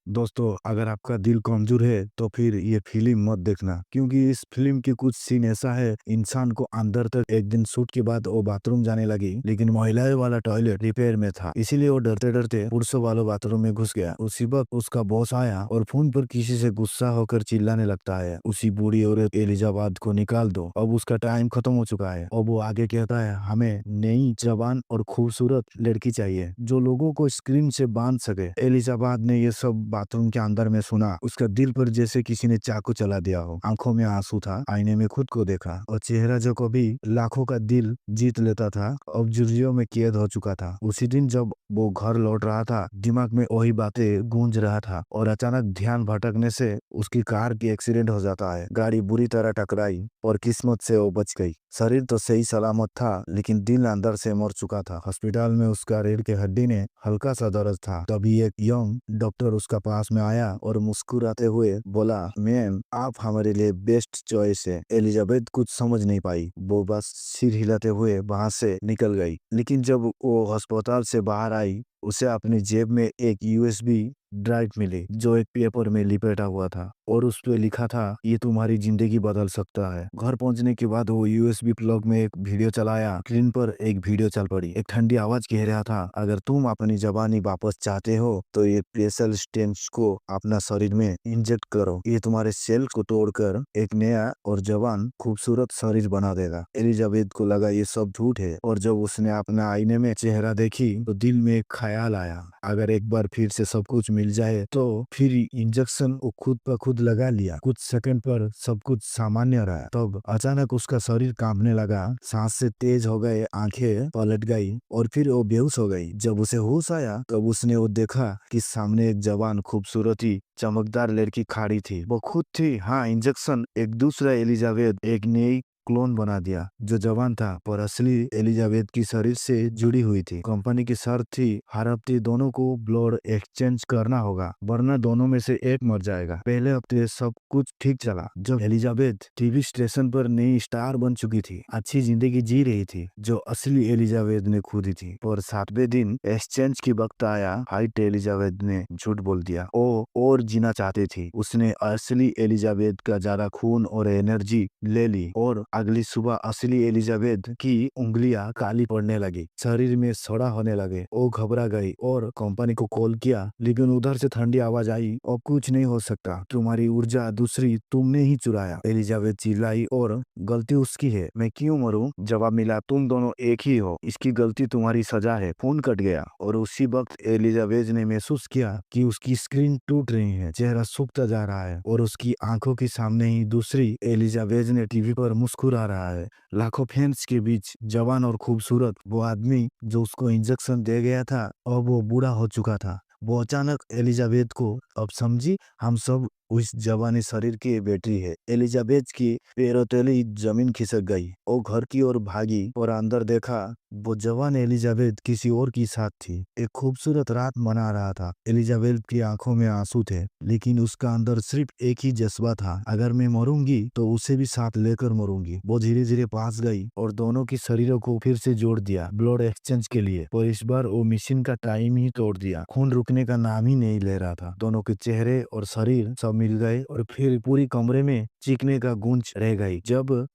दोस्तों, अगर आपका दिल कमज़ोर है तो फिर ये फ़िल्म मत देखना, क्योंकि इस फ़िल्म के कुछ सीन ऐसा है इंसान को अंदर तक। एक दिन शूट के बाद वो बाथरूम जाने लगी, लेकिन महिलाएं वाला टॉयलेट रिपेयर में था। इसीलिए वो डरते-डरते पुरुषों वाले बाथरूम में घुस गया। उसी वक्त उसका बॉस आया और फ़ोन पर किसी से गुस्सा होकर चिल्लाने लगता है, उसी बूढ़ी औरत एलिजाबेथ को निकाल दो, अब उसका टाइम खत्म हो चुका है। और वो आगे कहता है, हमें नई, जवान और खूबसूरत लड़की चाहिए जो लोगों को स्क्रीन से बांध सके। एलिजाबेथ ने ये सब बाथरूम के अंदर में सुना। उसका दिल पर जैसे किसी ने चाकू चला दिया हो। आंखों में आंसू था। आईने में खुद को देखा और चेहरा जो कभी लाखों का दिल जीत लेता था, अब जुर्जियों में कैद हो चुका था। उसी दिन जब वो घर लौट रहा था, दिमाग में वही बातें गूंज रहा था और अचानक ध्यान भटकने से उसकी कार की एक्सीडेंट हो जाता है। गाड़ी बुरी तरह टकराई और किस्मत से वो बच गई। शरीर तो सही सलामत था, लेकिन दिल अंदर से मर चुका था। अस्पताल में उसका रीढ़ के हड्डी ने हल्का सा दर्द था। तभी एक यंग डॉक्टर उसका पास में आया और मुस्कुराते हुए बोला, मैम, आप हमारे लिए बेस्ट चॉइस है। एलिजाबेथ कुछ समझ नहीं पाई। वो बस सिर हिलाते हुए वहां से निकल गई। लेकिन जब वो अस्पताल से बाहर आई, उसे अपनी जेब में एक यूएसबी ड्राइव मिली, जो एक पेपर में लिपेटा हुआ था और उस पे लिखा था, ये तुम्हारी जिंदगी बदल सकता है। घर पहुंचने के बाद वो यूएसबी प्लग में एक वीडियो चलाया। स्क्रीन पर एक वीडियो चल पड़ी। एक ठंडी आवाज कह रहा था, अगर तुम अपनी जवानी वापस चाहते हो तो ये प्रेशर स्टेम्स को अपना शरीर में इंजेक्ट करो। ये तुम्हारे सेल को तोड़कर एक नया और जवान खूबसूरत शरीर बना देगा। एलिजाबेथ को लगा ये सब झूठ है, और जब उसने अपना आईने में चेहरा देखी तो दिल में एक ख्याल आया, अगर एक बार फिर से सब कुछ मिल जाए तो। फिर इंजेक्शन वो खुद पर खुद लगा लिया। कुछ सेकंड पर सब कुछ सामान्य रहा। तब अचानक उसका शरीर कांपने लगा, सांस से तेज हो गए, आंखें पलट गई और फिर वो बेहोश हो गई। जब उसे होश आया तब उसने वो देखा कि सामने एक जवान, खूबसूरती, चमकदार लड़की खड़ी थी। वो खुद थी। हाँ, इंजेक्शन एक दूसरा एलिजाबेथ, एक नई क्लोन बना दिया जो जवान था, पर असली एलिजाबेथ की शरीर से जुड़ी हुई थी। कंपनी की शर्त थी, हर हफ्ते दोनों को ब्लड एक्सचेंज करना होगा, वरना दोनों में से एक मर जाएगा। पहले हफ्ते सब कुछ ठीक चला। जब एलिजाबेथ टीवी स्टेशन पर नई स्टार बन चुकी थी, अच्छी जिंदगी जी रही थी, जो असली एलिजाबेथ ने खोदी थी। पर 7वें दिन एक्सचेंज की वक्त आया। हाइट एलिजाबेथ ने झूठ बोल दिया। वो और जीना चाहती थी। उसने असली एलिजाबेथ का ज्यादा खून और एनर्जी ले ली और अगली सुबह असली एलिजाबेथ की उंगलियां काली पड़ने लगी, शरीर में सड़ा होने लगे। वो घबरा गई और कंपनी को कॉल किया, लेकिन उधर से ठंडी आवाज आई, अब कुछ नहीं हो सकता, तुम्हारी ऊर्जा दूसरी तुमने ही चुराया। एलिजाबेथ चिल्लाई, और गलती उसकी है, मैं क्यों मरूं? जवाब मिला, तुम दोनों एक ही हो, इसकी गलती तुम्हारी सजा है। फोन कट गया और उसी वक्त एलिजाबेथ ने महसूस किया कि उसकी स्क्रीन टूट रही है, चेहरा सूखता जा रहा है और उसकी आंखों के सामने ही दूसरी एलिजाबेथ ने टीवी पर मुस्कुरा रहा है। लाखों फैंस के बीच जवान और खूबसूरत वो आदमी जो उसको इंजेक्शन दे गया था, अब वो बूढ़ा हो चुका था। वो अचानक एलिजाबेथ को अब समझी, हम सब उस जवानी शरीर की बेटी है। एलिजाबेथ की पैरों तले जमीन खिसक गई। वो घर की ओर भागी और अंदर देखा, वो जवान एलिजाबेथ किसी और की साथ थी, एक खूबसूरत रात मना रहा था। एलिजाबेथ की आंखों में आंसू थे, लेकिन उसका अंदर सिर्फ एक ही जज्बा था, अगर मैं मरूंगी तो उसे भी साथ लेकर मरूंगी। वो धीरे धीरे पास गई और दोनों की शरीरों को फिर से जोड़ दिया ब्लड एक्सचेंज के लिए। पर इस बार वो मशीन का टाइम ही तोड़ दिया। खून रुकने का नाम ही नहीं ले रहा था। दोनों के चेहरे और शरीर सब मिल गए और फिर पूरी कमरे में चीखने का गूंज रह गई। जब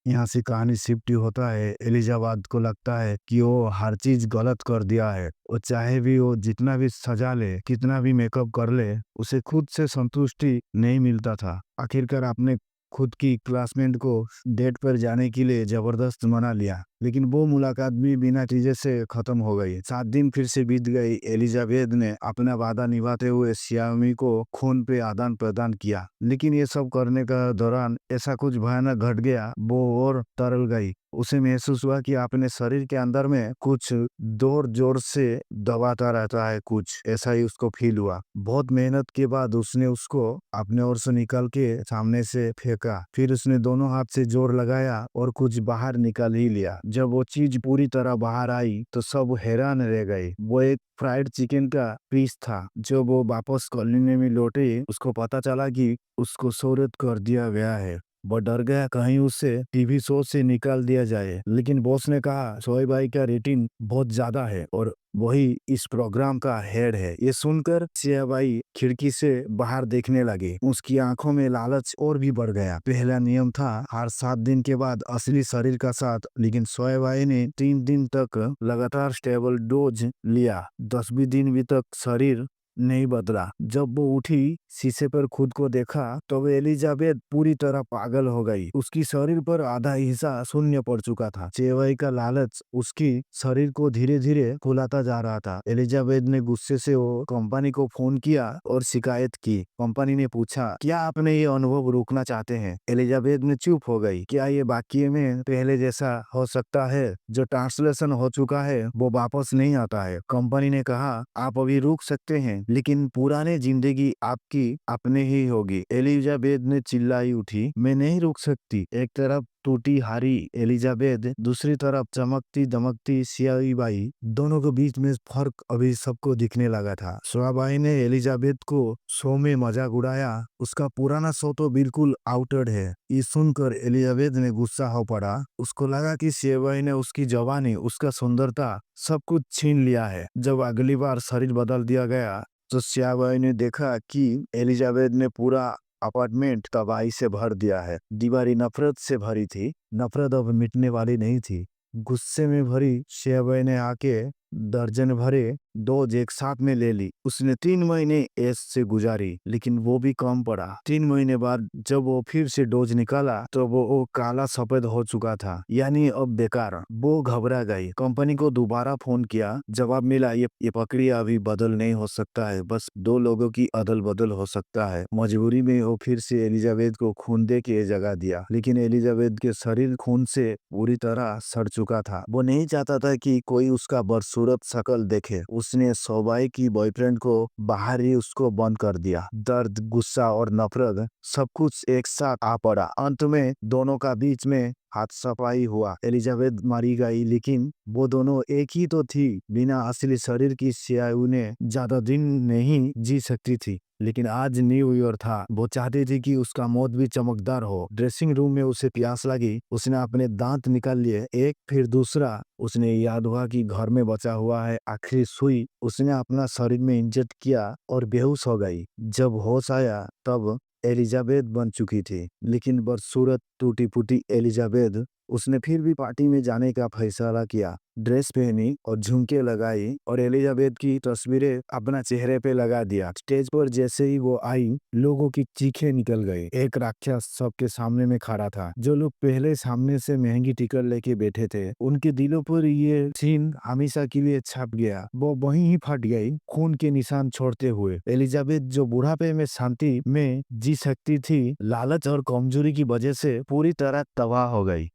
यहाँ से कहानी शिफ्ट होता है, एलिजाबेथ को लगता है कि वो हर चीज गलत कर दिया है। वो चाहे भी वो जितना भी सजा ले, कितना भी मेकअप कर ले, उसे खुद से संतुष्टि नहीं मिलता था। आखिरकार आपने खुद की क्लासमेट को डेट पर जाने के लिए जबरदस्त मना लिया, लेकिन वो मुलाकात भी बिना नतीजे से खत्म हो गई। 7 दिन फिर से बीत गई। एलिजाबेथ ने अपना वादा निभाते हुए सियामी को खून पे आदान प्रदान किया, लेकिन ये सब करने का दौरान ऐसा कुछ भयानक घट गया, वो और तरल गई। उसे महसूस हुआ कि अपने शरीर के अंदर में कुछ जोर जोर से दबाता रहता है, कुछ ऐसा ही उसको फील हुआ। बहुत मेहनत के बाद उसने उसको अपने ओर से निकाल के सामने से फेंका। फिर उसने दोनों हाथ से जोर लगाया और कुछ बाहर निकाल ही लिया। जब वो चीज पूरी तरह बाहर आई तो सब हैरान रह गए। वो एक फ्राइड चिकन का पीस था। जब वो वापस कॉलोनी में लौटे, उसको पता चला कि उसको शोरित कर दिया गया है। वो डर गया कहीं उसे टीवी शो से निकाल दिया जाए, लेकिन बॉस ने कहा, शोएब भाई का रेटिंग बहुत ज्यादा है और वही इस प्रोग्राम का हेड है। ये सुनकर सियाबाई खिड़की से बाहर देखने लगे। उसकी आंखों में लालच और भी बढ़ गया। पहला नियम था हर 7 दिन के बाद असली शरीर का साथ, लेकिन सोएबाई ने 3 दिन तक लगातार स्टेबल डोज लिया। 10वीं दिन भी तक शरीर नहीं बदला। जब वो उठी, शीशे पर खुद को देखा, तो एलिजाबेथ पूरी तरह पागल हो गई। उसकी शरीर पर आधा हिस्सा शून्य पड़ चुका था। चेवाई का लालच उसकी शरीर को धीरे धीरे फुलाता जा रहा था। एलिजाबेथ ने गुस्से से वो कंपनी को फोन किया और शिकायत की। कंपनी ने पूछा, क्या आपने ये अनुभव रोकना चाहते हैं? एलिजाबेथ ने चुप हो गई। क्या ये वाक्य में पहले जैसा हो सकता है? जो ट्रांसलेशन हो चुका है वो वापस नहीं आता है। कंपनी ने कहा, आप अभी रुक सकते हैं, लेकिन पुराने जिंदगी आपकी अपने ही होगी। एलिजाबेथ ने चिल्लाई उठी, मैं नहीं रुक सकती। एक तरफ टूटी हारी एलिजाबेथ, दूसरी तरफ चमकती दमकती सियाबाई। दोनों के बीच में फर्क अभी सबको दिखने लगा था। सियाबाई ने एलिजाबेथ को शो में मजाक उड़ाया, उसका पुराना शो तो बिल्कुल आउटेड है। ये सुनकर एलिजाबेथ ने गुस्सा हो पड़ा। उसको लगा कि सियाबाई ने उसकी जवानी, उसका सुंदरता सब कुछ छीन लिया है। जब अगली बार शरीर बदल दिया गया तो सियाबाई ने देखा कि एलिजाबेथ ने पूरा अपार्टमेंट तबाही से भर दिया है। दीवारें नफरत से भरी थी। नफरत अब मिटने वाली नहीं थी। गुस्से में भरी सियाबाई ने आके दर्जन भरे डोज एक साथ में ले ली। उसने 3 महीने ऐश से गुजारी, लेकिन वो भी कम पड़ा। 3 महीने बाद जब वो फिर से डोज निकाला तो वो काला सफेद हो चुका था, यानी अब बेकार। वो घबरा गई। कंपनी को दोबारा फोन किया। जवाब मिला, ये प्रक्रिया अभी बदल नहीं हो सकता है, बस 2 लोगों की अदल बदल हो सकता है। मजबूरी में वो फिर से एलिजाबेथ को खून दे के जगह दिया, लेकिन एलिजाबेथ के शरीर खून से पूरी तरह सड़ चुका था। वो नहीं चाहता था कि कोई उसका बदसूरत शक्ल देखे। उसने सोबाई की बॉयफ्रेंड को बाहर ही उसको बंद कर दिया। दर्द, गुस्सा और नफरत सब कुछ एक साथ आ पड़ा। अंत में दोनों का बीच में हाथ सफाई हुआ। एलिजाबेथ मारी गई, लेकिन वो दोनों एक ही तो थी। बिना असली शरीर की सियाऊ ने ज्यादा दिन नहीं जी सकती थी। लेकिन आज न्यू ईयर था। वो चाहती थी कि उसका मौत भी चमकदार हो। ड्रेसिंग रूम में उसे प्यास लगी। उसने अपने दांत निकाल लिए, एक फिर दूसरा। उसने याद हुआ कि घर में बचा हुआ है आखिरी सुई। उसने अपना शरीर में इंजेक्ट किया और बेहोश हो गई। जब होश आया तब एलिजाबेथ बन चुकी थी, लेकिन बदसूरत टूटी फूटी एलिजाबेथ। उसने फिर भी पार्टी में जाने का फैसला किया। ड्रेस पहनी और झुमके लगाई और एलिजाबेथ की तस्वीरें अपना चेहरे पे लगा दिया। स्टेज पर जैसे ही वो आई, लोगों की चीखें निकल गई। एक राक्षस सबके सामने में खड़ा था। जो लोग पहले सामने से महंगी टिकट लेके बैठे थे, उनके दिलों पर ये सीन हमेशा के लिए छप गया। वो वहीं ही फट गई, खून के निशान छोड़ते हुए। एलिजाबेथ जो बुढ़ापे में शांति में जी सकती थी, लालच और कमजोरी की वजह से पूरी तरह तबाह हो गई।